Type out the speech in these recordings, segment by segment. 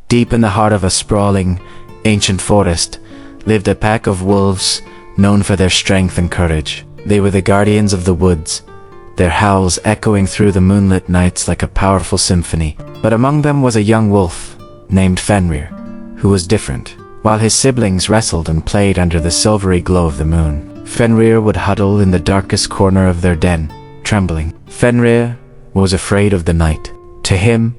Deep in the heart of a sprawling, ancient forest lived a pack of wolves known for their strength and courage. They were the guardians of the woods, their howls echoing through the moonlit nights like a powerful symphony. But among them was a young wolf named Fenrir, who was different. While his siblings wrestled and played under the silvery glow of the moon, Fenrir would huddle in the darkest corner of their den, trembling. Fenrir was afraid of the night. To him,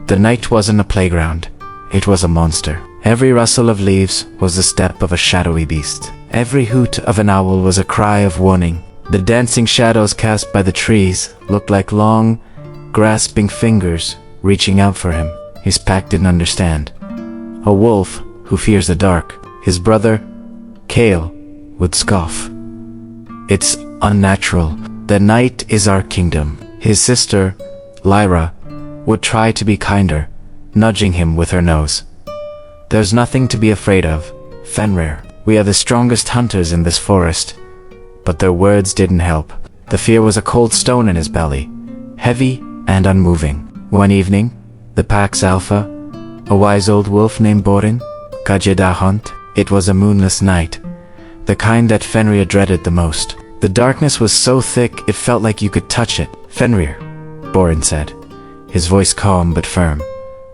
the night wasn't a playground, it was a monster. Every rustle of leaves was the step of a shadowy beast. Every hoot of an owl was a cry of warning. The dancing shadows cast by the trees looked like long, grasping fingers reaching out for him. His pack didn't understand. A wolf who fears the dark, his brother, Kale, would scoff. It's unnatural. The night is our kingdom. His sister, Lyra, would try to be kinder, nudging him with her nose. There's nothing to be afraid of, Fenrir. We are the strongest hunters in this forest. But their words didn't help. The fear was a cold stone in his belly, heavy and unmoving. One evening, the pack's alpha, a wise old wolf named Borin, Kajeda hunt. It was a moonless night, the kind that Fenrir dreaded the most. The darkness was so thick it felt like you could touch it. Fenrir, Borin said, his voice calm but firm.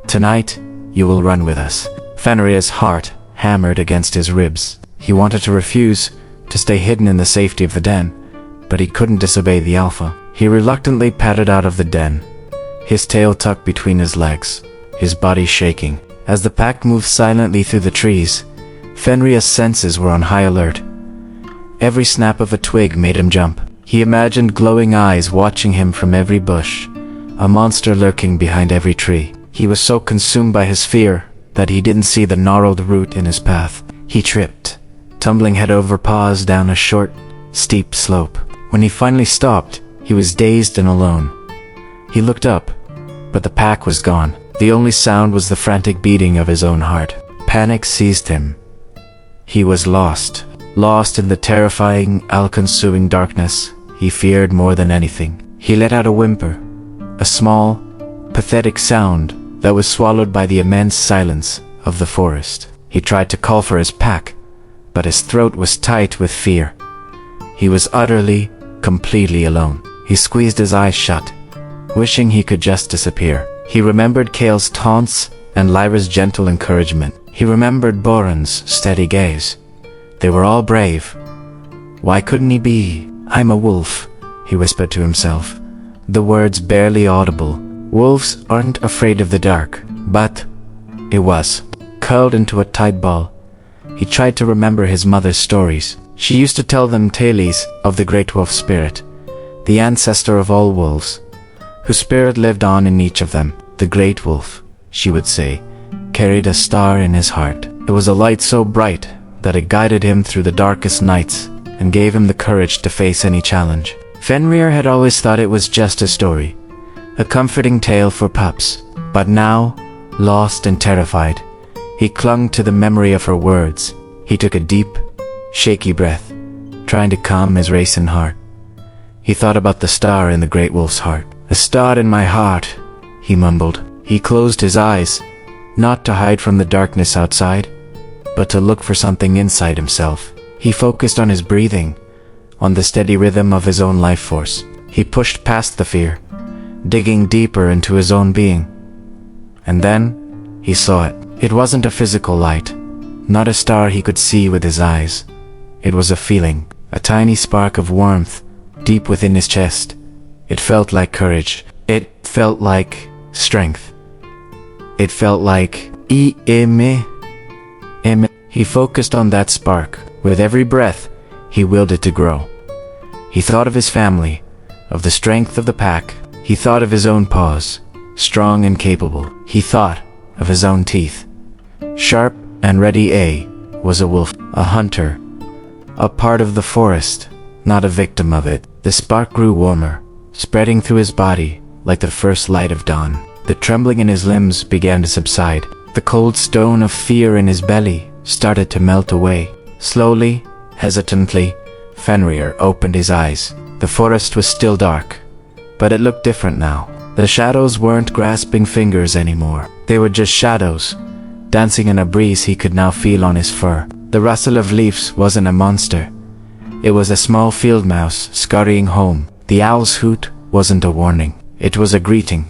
Tonight, you will run with us. Fenrir's heart hammered against his ribs. He wanted to refuse, to stay hidden in the safety of the den, but he couldn't disobey the alpha. He reluctantly padded out of the den, his tail tucked between his legs, his body shaking. As the pack moved silently through the trees, Fenrir's senses were on high alert. Every snap of a twig made him jump. He imagined glowing eyes watching him from every bush, a monster lurking behind every tree. He was so consumed by his fear that he didn't see the gnarled root in his path. He tripped, tumbling head over paws down a short, steep slope. When he finally stopped, he was dazed and alone. He looked up, but the pack was gone. The only sound was the frantic beating of his own heart. Panic seized him. He was lost in the terrifying, all-consuming darkness he feared more than anything. He let out a whimper, a small, pathetic sound that was swallowed by the immense silence of the forest. He tried to call for his pack, but his throat was tight with fear. He was utterly, completely alone. He squeezed his eyes shut, wishing he could just disappear. He remembered Kale's taunts and Lyra's gentle encouragement. He remembered Borin's steady gaze. They were all brave. Why couldn't he be? I'm a wolf, he whispered to himself, the words barely audible. Wolves aren't afraid of the dark, but it was. Curled into a tight ball, he tried to remember his mother's stories. She used to tell them tales of the great wolf spirit, the ancestor of all wolves, whose spirit lived on in each of them. The great wolf, she would say, carried a star in his heart. It was a light so bright that it guided him through the darkest nights and gave him the courage to face any challenge. Fenrir had always thought it was just a story, a comforting tale for pups. But now, lost and terrified, he clung to the memory of her words. He took a deep, shaky breath, trying to calm his racing heart. He thought about the star in the great wolf's heart. A star in my heart, he mumbled. He closed his eyes, not to hide from the darkness outside, but to look for something inside himself. He focused on his breathing, on the steady rhythm of his own life force. He pushed past the fear, digging deeper into his own being. And then, he saw it. It wasn't a physical light, not a star he could see with his eyes. It was a feeling, a tiny spark of warmth, deep within his chest. It felt like courage. It felt like strength. It felt like He focused on that spark. With every breath, he willed it to grow. He thought of his family, of the strength of the pack. He thought of his own paws, strong and capable. He thought of his own teeth, sharp and ready. A was a wolf, a hunter, a part of the forest, not a victim of it. The spark grew warmer, spreading through his body like the first light of dawn. The trembling in his limbs began to subside. The cold stone of fear in his belly started to melt away. Slowly, hesitantly, Fenrir opened his eyes. The forest was still dark, but it looked different now. The shadows weren't grasping fingers anymore. They were just shadows, dancing in a breeze he could now feel on his fur. The rustle of leaves wasn't a monster. It was a small field mouse scurrying home. The owl's hoot wasn't a warning. It was a greeting,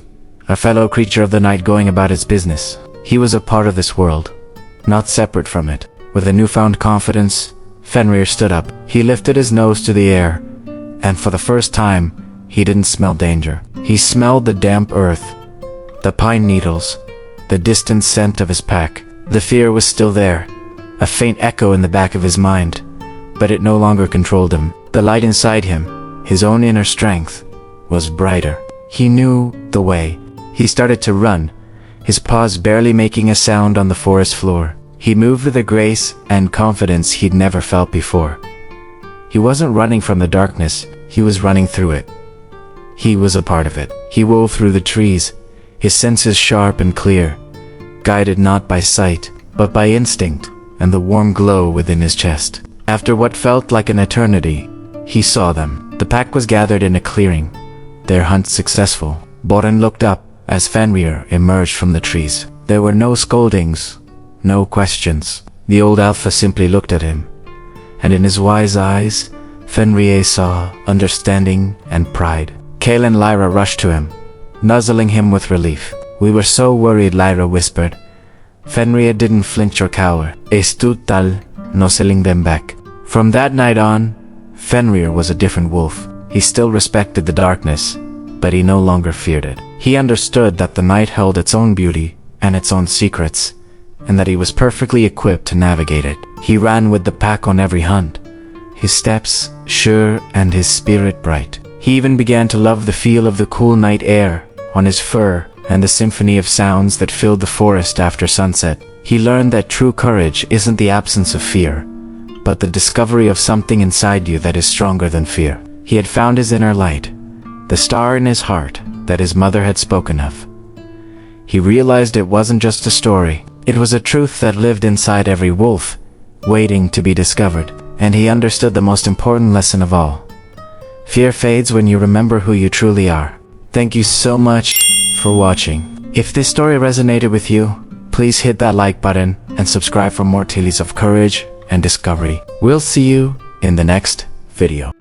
a fellow creature of the night going about its business. He was a part of this world, not separate from it. With a newfound confidence, Fenrir stood up. He lifted his nose to the air, and for the first time, he didn't smell danger. He smelled the damp earth, the pine needles, the distant scent of his pack. The fear was still there, a faint echo in the back of his mind, but it no longer controlled him. The light inside him, his own inner strength, was brighter. He knew the way. He started to run, his paws barely making a sound on the forest floor. He moved with a grace and confidence he'd never felt before. He wasn't running from the darkness, he was running through it. He was a part of it. He wove through the trees, his senses sharp and clear, guided not by sight, but by instinct and the warm glow within his chest. After what felt like an eternity, he saw them. The pack was gathered in a clearing, their hunt successful. Boren looked up as Fenrir emerged from the trees. There were no scoldings, no questions. The old alpha simply looked at him, and in his wise eyes, Fenrir saw understanding and pride. Kale and Lyra rushed to him, nuzzling him with relief. "We were so worried," Lyra whispered. Fenrir didn't flinch or cower. "Estud tal, no selling them back." From that night on, Fenrir was a different wolf. He still respected the darkness, but he no longer feared it. He understood that the night held its own beauty and its own secrets, and that he was perfectly equipped to navigate it. He ran with the pack on every hunt, his steps sure and his spirit bright. He even began to love the feel of the cool night air on his fur and the symphony of sounds that filled the forest after sunset. He learned that true courage isn't the absence of fear, but the discovery of something inside you that is stronger than fear. He had found his inner light, the star in his heart that his mother had spoken of. He realized it wasn't just a story. It was a truth that lived inside every wolf, waiting to be discovered. And he understood the most important lesson of all. Fear fades when you remember who you truly are. Thank you so much for watching. If this story resonated with you, please hit that like button and subscribe for more tales of courage and discovery. We'll see you in the next video.